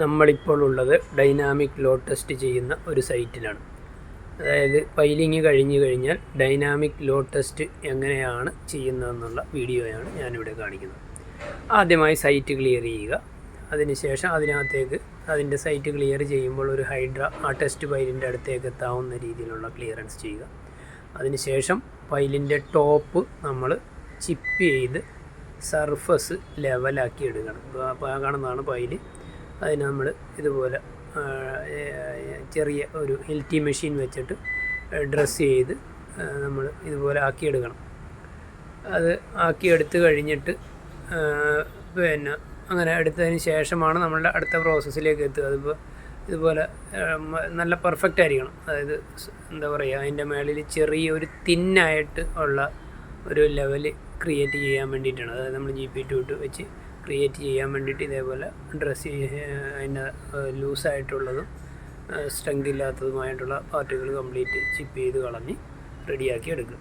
നമ്മളിപ്പോൾ ഉള്ളത് dynamic load test ചെയ്യുന്ന ഒരു സൈറ്റിലാണ്. അതായത് പൈലിങ് കഴിഞ്ഞു കഴിഞ്ഞാൽ ഡൈനാമിക് ലോഡ് ടെസ്റ്റ് എങ്ങനെയാണ് ചെയ്യുന്നതെന്നുള്ള വീഡിയോയാണ് ഞാനിവിടെ കാണിക്കുന്നത്. ആദ്യമായി സൈറ്റ് ക്ലിയർ ചെയ്യുക. അതിനുശേഷം അതിനകത്തേക്ക് അതിൻ്റെ സൈറ്റ് ക്ലിയർ ചെയ്യുമ്പോൾ ഒരു ഹൈഡ്ര ആ ടെസ്റ്റ് ഫയലിൻ്റെ അടുത്തേക്ക് എത്താവുന്ന രീതിയിലുള്ള ക്ലിയറൻസ് ചെയ്യുക. അതിനുശേഷം ഫയലിൻ്റെ ടോപ്പ് നമ്മൾ ചിപ്പ് ചെയ്ത് സർഫസ് ലെവലാക്കി എടുക്കണം. അപ്പോൾ കാണുന്നതാണ് ഫയൽ. അതിന് നമ്മൾ ഇതുപോലെ ചെറിയ ഒരു എൽറ്റി മെഷീൻ വെച്ചിട്ട് ഡ്രസ്സ് ചെയ്ത് നമ്മൾ ഇതുപോലെ ആക്കിയെടുക്കണം. അത് ആക്കിയെടുത്ത് കഴിഞ്ഞിട്ട് പിന്നെ അങ്ങനെ എടുത്തതിന് ശേഷമാണ് നമ്മളുടെ അടുത്ത പ്രോസസ്സിലേക്ക് എത്തുക. അതിപ്പോൾ ഇതുപോലെ നല്ല പെർഫെക്റ്റ് ആയിരിക്കണം. അതായത് എന്താ പറയുക, അതിൻ്റെ മേളിൽ ചെറിയൊരു തിന്നായിട്ട് ഉള്ള ഒരു ലെവൽ ക്രിയേറ്റ് ചെയ്യാൻ വേണ്ടിയിട്ടാണ്. അതായത് നമ്മൾ GP2 വെച്ച് ക്രിയേറ്റ് ചെയ്യാൻ വേണ്ടിയിട്ട് ഇതേപോലെ ഡ്രസ്സ് അതിൻ്റെ ലൂസായിട്ടുള്ളതും സ്ട്രെങ്ത് ഇല്ലാത്തതുമായിട്ടുള്ള പാർട്ടുകൾ കംപ്ലീറ്റ് ചിപ്പ് ചെയ്ത് കളഞ്ഞ് റെഡിയാക്കി എടുക്കുക.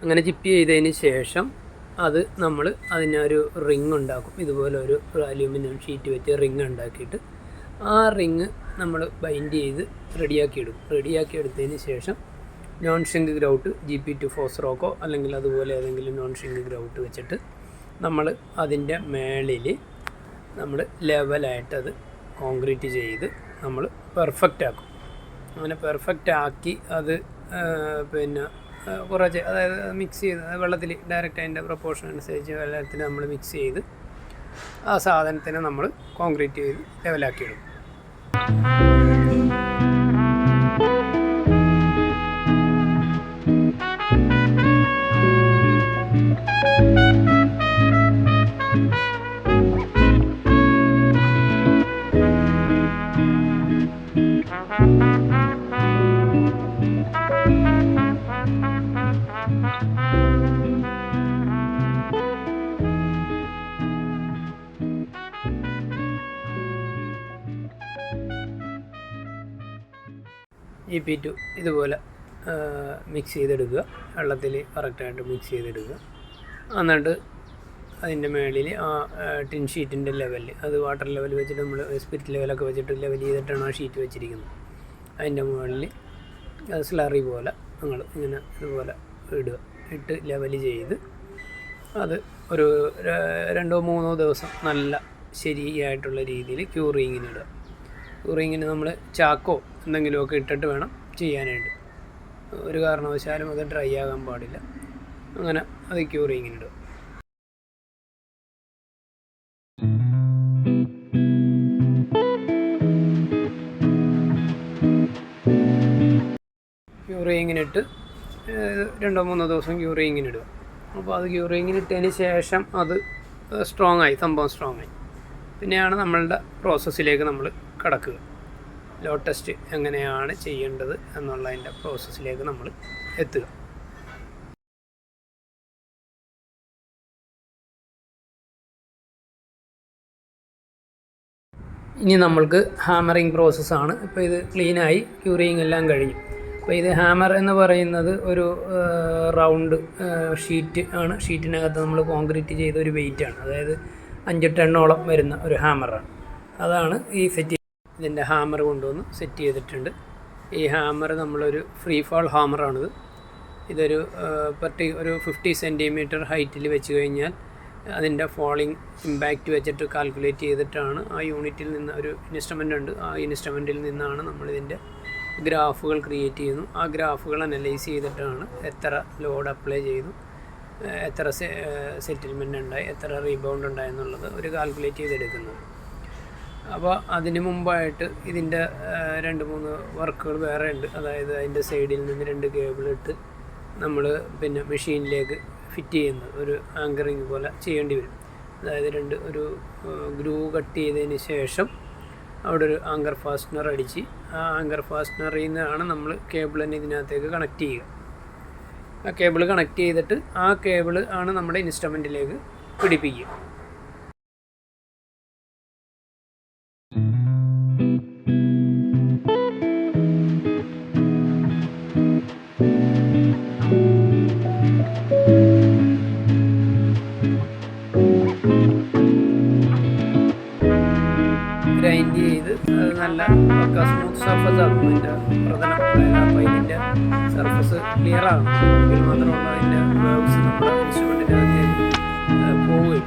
അങ്ങനെ ചിപ്പ് ചെയ്തതിന് ശേഷം അത് നമ്മൾ അതിനൊരു റിങ് ഉണ്ടാക്കും. ഇതുപോലെ ഒരു അലൂമിനിയം ഷീറ്റ് വെച്ച് റിങ് ഉണ്ടാക്കിയിട്ട് ആ റിങ് നമ്മൾ ബൈൻഡ് ചെയ്ത് റെഡിയാക്കി എടുത്തതിന് ശേഷം നോൺ ഷ്രിങ്ക് ഗ്രൗട്ട് GP2 ഫോസ്റോക്കോ അല്ലെങ്കിൽ അതുപോലെ ഏതെങ്കിലും നോൺ ഷ്രിങ്ക് ഗ്രൗട്ട് വെച്ചിട്ട് നമ്മൾ അതിൻ്റെ മേളിൽ നമ്മൾ ലെവലായിട്ടത് കോൺക്രീറ്റ് ചെയ്ത് നമ്മൾ പെർഫെക്റ്റ് ആക്കും. അങ്ങനെ പെർഫെക്റ്റ് ആക്കി അത് പിന്നെ കുറച്ച്, അതായത് മിക്സ് ചെയ്ത് വെള്ളത്തിൽ ഡയറക്റ്റ് അതിൻ്റെ പ്രൊപ്പോർഷൻ അനുസരിച്ച് വെള്ളത്തിൽ നമ്മൾ മിക്സ് ചെയ്ത് ആ സാധനത്തിനെ നമ്മൾ കോൺക്രീറ്റ് ചെയ്ത് ലെവലാക്കിയിടും. GP2 ഇതുപോലെ മിക്സ് ചെയ്തെടുക്കുക. വെള്ളത്തിൽ കറക്റ്റായിട്ട് മിക്സ് ചെയ്തെടുക്കുക. എന്നിട്ട് അതിൻ്റെ മേളിൽ ആ ടിൻ ഷീറ്റിൻ്റെ ലെവലിൽ, അത് വാട്ടർ ലെവൽ വെച്ചിട്ട് നമ്മൾ സ്പിരിറ്റ് ലെവലൊക്കെ വെച്ചിട്ട് ലെവൽ ചെയ്തിട്ടാണ് ആ ഷീറ്റ് വെച്ചിരിക്കുന്നത്. അതിൻ്റെ മുകളിൽ സ്ലറി പോലെ നിങ്ങൾ ഇങ്ങനെ ഇതുപോലെ ഇട്ട് ലെവൽ ചെയ്ത് അത് ഒരു 2-3 ദിവസം നല്ല ശരിയായിട്ടുള്ള രീതിയിൽ ക്യൂറിങ്ങിനിടുക. ക്യൂറിങ്ങിന് നമ്മൾ ചാക്കോ എന്തെങ്കിലുമൊക്കെ ഇട്ടിട്ട് വേണം ചെയ്യാനായിട്ട്. ഒരു കാരണവശാലും അത് ഡ്രൈ ആകാൻ പാടില്ല. അങ്ങനെ അത് ക്യൂറിങ്ങിനിടുക. ക്യൂറിങ്ങിനിട്ട് 2-3 ദിവസം ക്യൂറിങ്ങിനിടുക. അപ്പോൾ അത് ക്യൂറിങ്ങിനിട്ടതിന് ശേഷം അത് സംഭവം സ്ട്രോങ് ആയി പിന്നെയാണ് നമ്മളുടെ പ്രോസസ്സിലേക്ക് നമ്മൾ കടക്കുക. ലോഡ് ടെസ്റ്റ് എങ്ങനെയാണ് ചെയ്യേണ്ടത് എന്നുള്ളതിൻ്റെ പ്രോസസ്സിലേക്ക് നമ്മൾ എത്തുക. ഇനി നമ്മൾക്ക് ഹാമറിങ് പ്രോസസ്സാണ്. ഇപ്പോൾ ഇത് ക്ലീനായി ക്യൂറിങ് എല്ലാം കഴിഞ്ഞു. അപ്പോൾ ഇത് ഹാമർ എന്ന് പറയുന്നത് ഒരു റൗണ്ട് ഷീറ്റ് ആണ്. ഷീറ്റിനകത്ത് നമ്മൾ കോൺക്രീറ്റ് ചെയ്ത ഒരു വെയിറ്റാണ്. അതായത് 5 ടണ്ണോളം വരുന്ന ഒരു ഹാമറാണ്. അതാണ് ഈ സെറ്റ്. ഇതിൻ്റെ ഹാമർ കൊണ്ടുവന്ന് സെറ്റ് ചെയ്തിട്ടുണ്ട്. ഈ ഹാമർ നമ്മളൊരു ഫ്രീ ഫാൾ ഹാമറാണിത്. ഇതൊരു ഒരു 50 സെൻറ്റിമീറ്റർ ഹൈറ്റിൽ വെച്ച് കഴിഞ്ഞാൽ അതിൻ്റെ ഫോളിങ് ഇമ്പാക്റ്റ് വെച്ചിട്ട് കാൽക്കുലേറ്റ് ചെയ്തിട്ടാണ് ആ യൂണിറ്റിൽ നിന്ന് ഒരു ഇൻസ്ട്രുമെൻ്റ് ഉണ്ട്. ആ ഇൻസ്ട്രുമെൻറ്റിൽ നിന്നാണ് നമ്മളിതിൻ്റെ ഗ്രാഫുകൾ ക്രിയേറ്റ് ചെയ്യുന്നു. ആ ഗ്രാഫുകൾ അനലൈസ് ചെയ്തിട്ടാണ് എത്ര ലോഡ് അപ്ലൈ ചെയ്തു, എത്ര സെറ്റിൽമെൻ്റ് ഉണ്ടായി, എത്ര റീബൗണ്ട് ഉണ്ടായി എന്നുള്ളത് ഒരു കാൽക്കുലേറ്റ് ചെയ്തെടുക്കുന്നത്. അപ്പോൾ അതിന് മുമ്പായിട്ട് ഇതിൻ്റെ 2-3 വർക്കുകൾ വേറെ ഉണ്ട്. അതായത് അതിൻ്റെ സൈഡിൽ നിന്ന് 2 കേബിൾ ഇട്ട് നമ്മൾ പിന്നെ മെഷീനിലേക്ക് ഫിറ്റ് ചെയ്യുന്നത് ഒരു ആങ്കറിങ് പോലെ ചെയ്യേണ്ടി വരും. അതായത് ഒരു ഗ്രൂ കട്ട് ചെയ്തതിന് ശേഷം അവിടെ ഒരു ആങ്കർ ഫാസ്റ്റനർ അടിച്ച് ആ ആങ്കർ ഫാസ്റ്റനറിൽ നിന്നാണ് നമ്മൾ കേബിൾ തന്നെ ഇതിനകത്തേക്ക് കണക്ട് ചെയ്യുക. ആ കേബിൾ കണക്ട് ചെയ്തിട്ട് ആ കേബിൾ ആണ് നമ്മുടെ ഇൻസ്ട്രുമെൻറ്റിലേക്ക് പിടിപ്പിക്കുക. ഗ്രൈൻഡ് ചെയ്ത് അത് നല്ല സ്മൂത്ത് സർഫസ് ആകും. അതിൻ്റെ പ്രതലം അപ്പോൾ ഇതിൻ്റെ സർഫസ് ക്ലിയർ ആകും. എങ്കിൽ മാത്രമുള്ള അതിൻ്റെ വേവ്സ് നമ്മുടെ ഇൻസ്ട്രുമെൻറ്റിനകത്തേക്ക് പോവുകയും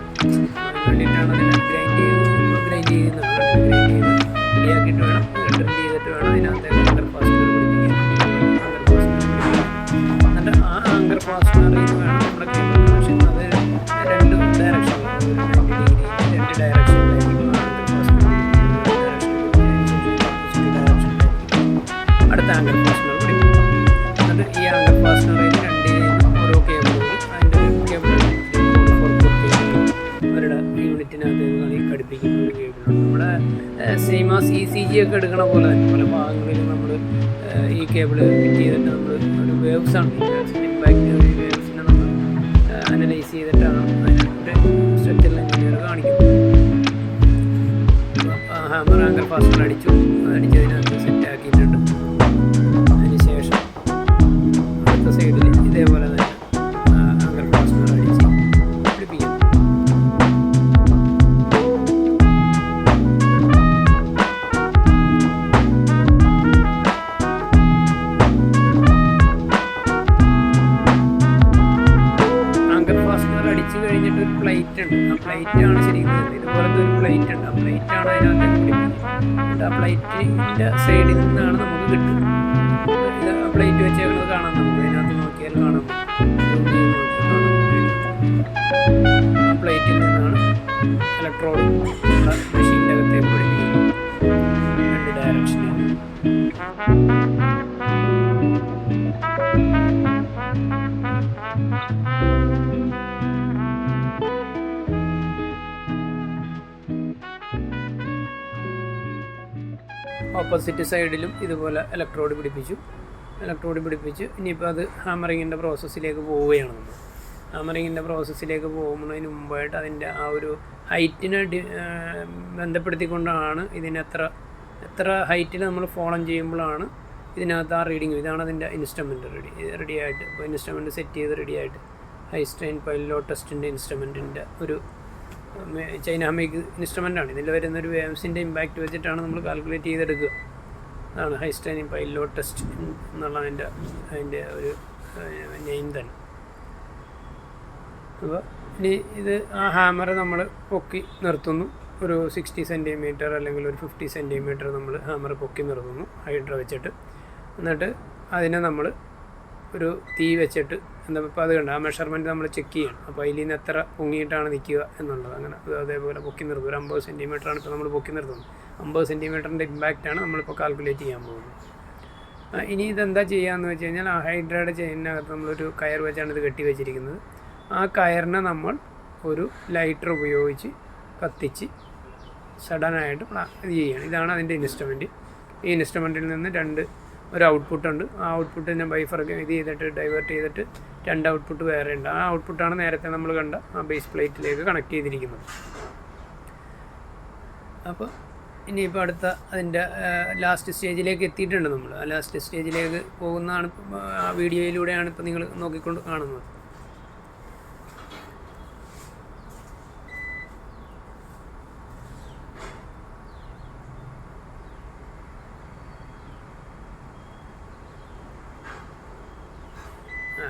വേണ്ടിയിട്ടാണ് അതിനെ ഗ്രൈൻഡ് ചെയ്യുന്നത്. ഗ്രൈൻഡ് റെഡിയാക്കിയിട്ട് വേണം ഡ്രിൽ ചെയ്തിട്ട് വേണം അതിനകത്തേക്ക് ആങ്കർ ഫാസ്റ്റനർ പിടിപ്പിക്കാൻ. എന്നിട്ട് ആ ആങ്കർ ഫാസ്റ്റനറിൽ നിന്ന് വേണം നമ്മുടെ കേബിൾ കണക്ഷൻ. അത് 2 ഡയറക്ഷനിലാണ്, 90 ഡിഗ്രി 2 ഡയറക്ഷനിലായിരിക്കും അടുത്ത ആങ്കർ ഫാസ്റ്റനർ പിടിപ്പിക്കും. എന്നിട്ട് ഈ ആങ്കർ ഫാസ്റ്റനറിൽ 2 ഓരോ കേബിളുകൾ അതിൻ്റെ കേബിൾ അവരുടെ യൂണിറ്റിനകത്ത് ഘടിപ്പിക്കുന്ന ഒരു കേബിളാണ്. നമ്മുടെ സെയിം ആസ് ECG ഒക്കെ എടുക്കണ പോലെ തന്നെ പല ഭാഗങ്ങളിലും നമ്മൾ ഈ കേബിൾ ഫിറ്റ് ചെയ്തിട്ട് നമ്മൾ ഒരു വേവ്സാണ് ഇമ്പാക്റ്റ് വേവ്സിനെ നമ്മൾ അനലൈസ് ചെയ്തിട്ടാണ് അതിൻ്റെ സ്ട്രക്ചറൽ എഞ്ചിനീയർ കാണിക്കുന്നത്. ഹാമർ ആങ്കർ ഫാസ്റ്റനർ അടിച്ചതിനകത്ത് സെറ്റ് ആക്കിയിട്ടുണ്ട്. അതിനുശേഷം അടുത്ത സൈഡിൽ ഇതേപോലെ തന്നെ ആങ്കർ ഫാസ്റ്റനർ അടിച്ച് പിടിപ്പിക്കും. ആങ്കർ ഫാസ്റ്റനർ അടിച്ച് കഴിഞ്ഞിട്ട് ഒരു പ്ലേറ്റ് ഉണ്ട്. ആ പ്ലേറ്റാണ് ശരിക്കും ഇതുപോലത്തെ ഒരു പ്ലേറ്റ് ഉണ്ട്. ആ പ്ലേറ്റാണ് അതിനകത്ത് പിടിപ്പിക്കുന്നത്. ആ പ്ലേറ്റിൻ്റെ സൈഡിൽ നിന്നാണ് നമുക്ക് കിട്ടുന്നത്. ഇത് ആ പ്ലേറ്റ് വെച്ചേക്കുന്നത് കാണാം. നമുക്ക് അതിനകത്ത് നോക്കിയാൽ കാണാം. ആ പ്ലേറ്റിൽ നിന്നാണ് ഇലക്ട്രോഡ് നമ്മുടെ മെഷീൻ്റെ അകത്തേക്ക് പിടിപ്പിക്കുന്നത് 2 ഡയറക്ഷനിൽ. ഓപ്പോസിറ്റ് സൈഡിലും ഇതുപോലെ ഇലക്ട്രോഡ് പിടിപ്പിച്ച് ഇനിയിപ്പോൾ അത് ഹാമറിങ്ങിൻ്റെ പ്രോസസ്സിലേക്ക് പോവുകയാണ്. നമ്മൾ ഹാമറിങ്ങിൻ്റെ പ്രോസസ്സിലേക്ക് പോകുന്നതിന് മുമ്പായിട്ട് അതിൻ്റെ ആ ഒരു ഹൈറ്റിനെ ബന്ധപ്പെടുത്തിക്കൊണ്ടാണ് എത്ര ഹൈറ്റിൽ നമ്മൾ ഫോളോ ചെയ്യുമ്പോഴാണ് ഇതിനകത്ത് ആ റീഡിങ്. ഇതാണ് അതിൻ്റെ ഇൻസ്ട്രുമെൻറ്റ് റെഡിയായിട്ട്. ഇപ്പോൾ ഇൻസ്ട്രുമെൻറ്റ് സെറ്റ് ചെയ്ത് റെഡിയായിട്ട് ഹൈസ്റ്റൈൻ പൈലോട്ട് ടെസ്റ്റിൻ്റെ ഇൻസ്ട്രുമെൻറ്റിൻ്റെ ഒരു ചൈനാമിക് ഇൻസ്ട്രുമെൻ്റാണ്. ഇതിൽ വരുന്നൊരു വേവ്സിൻ്റെ ഇമ്പാക്റ്റ് വെച്ചിട്ടാണ് നമ്മൾ കാൽക്കുലേറ്റ് ചെയ്തെടുക്കുക. അതാണ് ഹൈസ്റ്റൈൻ പൈലോട്ട് ടെസ്റ്റ് എന്നുള്ള അതിൻ്റെ ഒരു നെയിം തന്നെ. അപ്പോൾ ഇനി ഇത് ആ ഹാമർ നമ്മൾ പൊക്കി നിർത്തുന്നു. ഒരു 60 സെൻറ്റിമീറ്റർ അല്ലെങ്കിൽ ഒരു 50 സെൻറ്റിമീറ്റർ നമ്മൾ ഹാമർ പൊക്കി നിർത്തുന്നു ഹൈഡ്ര വെച്ചിട്ട്. എന്നിട്ട് അതിനെ നമ്മൾ ഒരു തീ വെച്ചിട്ട് ഇപ്പോൾ അത് കണ്ട് ആ മെഷർമെൻറ്റ് നമ്മൾ ചെക്ക് ചെയ്യണം. അപ്പോൾ അതിൽ നിന്ന് എത്ര പൊങ്ങിയിട്ടാണ് നിൽക്കുക എന്നുള്ളത്. അങ്ങനെ അതേപോലെ പൊക്കി നിർത്തും. ഒരു 50 സെൻറ്റിമീറ്ററാണ് ഇപ്പോൾ നമ്മൾ പൊക്കി നിർത്തുന്നത്. 50 സെൻറ്റിമീറ്ററിൻ്റെ ഇമ്പാക്റ്റാണ് നമ്മളിപ്പോൾ കാൽക്കുലേറ്റ് ചെയ്യാൻ പോകുന്നത്. ഇനി ഇതെന്താ ചെയ്യുകയെന്ന് വെച്ച് കഴിഞ്ഞാൽ ആ ഹൈഡ്രയുടെ ചെയിനകത്ത് നമ്മളൊരു കയർ വെച്ചാണ് ഇത് കെട്ടി വെച്ചിരിക്കുന്നത്. ആ കയറിനെ നമ്മൾ ഒരു ലൈറ്റർ ഉപയോഗിച്ച് കത്തിച്ച് സഡനായിട്ട് ഇത് ചെയ്യണം. ഇതാണ് അതിൻ്റെ ഇൻസ്ട്രുമെൻറ്റ്. ഈ ഇൻസ്ട്രുമെൻറ്റിൽ നിന്ന് ഒരു ഔട്ട്പുട്ടുണ്ട്. ആ ഔട്ട്പുട്ടിനെ ഇത് ചെയ്തിട്ട് ഡൈവേർട്ട് ചെയ്തിട്ട് 2 ഔട്ട്പുട്ട് വേറെ ഉണ്ട്. ആ ഔട്ട്പുട്ടാണ് നേരത്തെ നമ്മൾ കണ്ട ആ ബേസ് പ്ലേറ്റിലേക്ക് കണക്ട് ചെയ്തിരിക്കുന്നത്. അപ്പോൾ ഇനിയിപ്പോൾ അതിൻ്റെ ലാസ്റ്റ് സ്റ്റേജിലേക്ക് എത്തിയിട്ടുണ്ട് നമ്മൾ. ആ ലാസ്റ്റ് സ്റ്റേജിലേക്ക് പോകുന്നതാണ് ആ വീഡിയോയിലൂടെയാണ് ഇപ്പോൾ നിങ്ങൾ നോക്കിക്കൊണ്ട് കാണുന്നത്.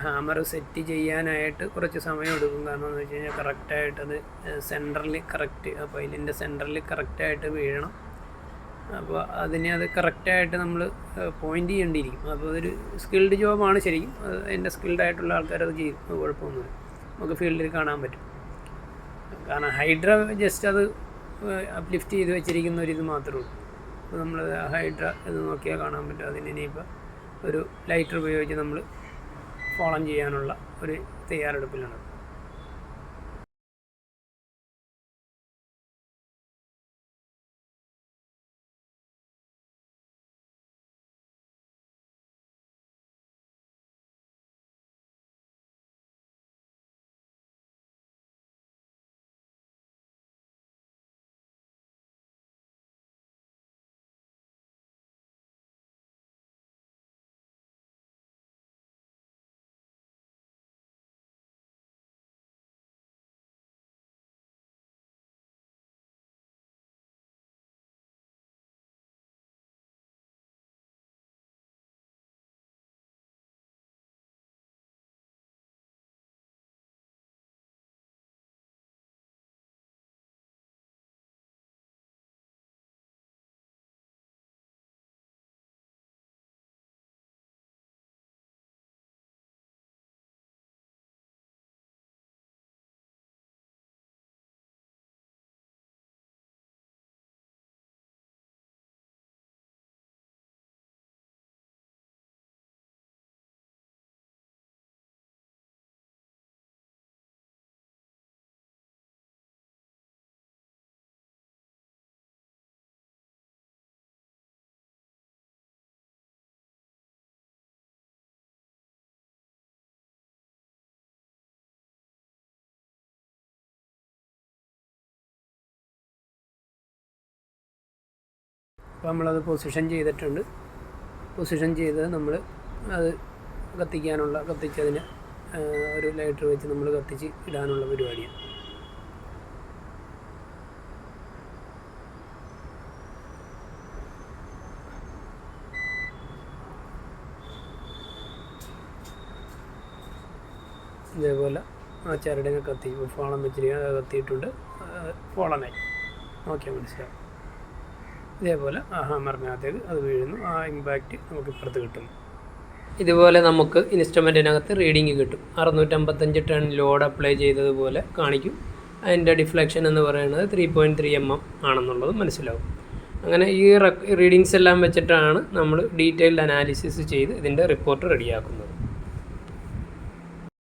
ഹാമർ സെറ്റ് ചെയ്യാനായിട്ട് കുറച്ച് സമയം എടുക്കും. കാരണം എന്ന് വെച്ച് കഴിഞ്ഞാൽ കറക്റ്റായിട്ടത് സെൻറ്ററിൽ കറക്റ്റ് ആ പൈലിൻ്റെ സെൻറ്ററിൽ കറക്റ്റായിട്ട് വീഴണം. അപ്പോൾ അത് കറക്റ്റായിട്ട് നമ്മൾ പോയിൻ്റ് ചെയ്യേണ്ടിയിരിക്കും. അപ്പോൾ അതൊരു സ്കിൽഡ് ജോബാണ് ശരിക്കും. അതിൻ്റെ സ്കിൽഡായിട്ടുള്ള ആൾക്കാരത് ചെയ്യും, കുഴപ്പമൊന്നുമില്ല, നമുക്ക് ഫീൽഡിൽ കാണാൻ പറ്റും. കാരണം ഹൈഡ്ര ജസ്റ്റ് അത് അപ്ലിഫ്റ്റ് ചെയ്ത് വെച്ചിരിക്കുന്ന ഒരു ഇത് മാത്രമേ ഉള്ളൂ. അപ്പോൾ നമ്മൾ ഹൈഡ്ര ഇത് നോക്കിയാൽ കാണാൻ പറ്റും. അതിന് ഇനിയിപ്പോൾ ഒരു ലൈറ്റർ ഉപയോഗിച്ച് നമ്മൾ ഫോളം ചെയ്യാനുള്ള ഒരു തയ്യാറെടുപ്പിലാണ്. അപ്പോൾ നമ്മളത് പൊസിഷൻ ചെയ്തിട്ടുണ്ട്. പൊസിഷൻ ചെയ്ത് നമ്മൾ അത് കത്തിച്ചതിന് ഒരു ലൈറ്റർ വെച്ച് നമ്മൾ കത്തിച്ച് ഇടാനുള്ള പരിപാടിയാണ്. ഇതേപോലെ ആ ചരടിനെ കത്തി ഫോളം വെച്ചിരിക്കുക, കത്തിയിട്ടുണ്ട്, ഫോളനായി നോക്കിയാൽ മനസ്സിലാവും. ഇതേപോലെ ആ ഹാമറിനകത്തേക്ക് അത് വീഴുന്നു, ആ ഇമ്പാക്റ്റ് നമുക്ക് ഇപ്പുറത്ത് കിട്ടുന്നു. ഇതുപോലെ നമുക്ക് ഇൻസ്ട്രുമെൻറ്റിനകത്ത് റീഡിങ് കിട്ടും. 655 ടൺ ലോഡ് അപ്ലൈ ചെയ്തതുപോലെ കാണിക്കും. അതിൻ്റെ ഡിഫ്ലക്ഷൻ എന്ന് പറയുന്നത് 3.3 mm ആണെന്നുള്ളത് മനസ്സിലാവും. അങ്ങനെ ഈ റീഡിങ്സ് എല്ലാം വെച്ചിട്ടാണ് നമ്മൾ ഡീറ്റെയിൽഡ് അനാലിസിസ് ചെയ്ത് ഇതിൻ്റെ റിപ്പോർട്ട് റെഡിയാക്കുന്നത്.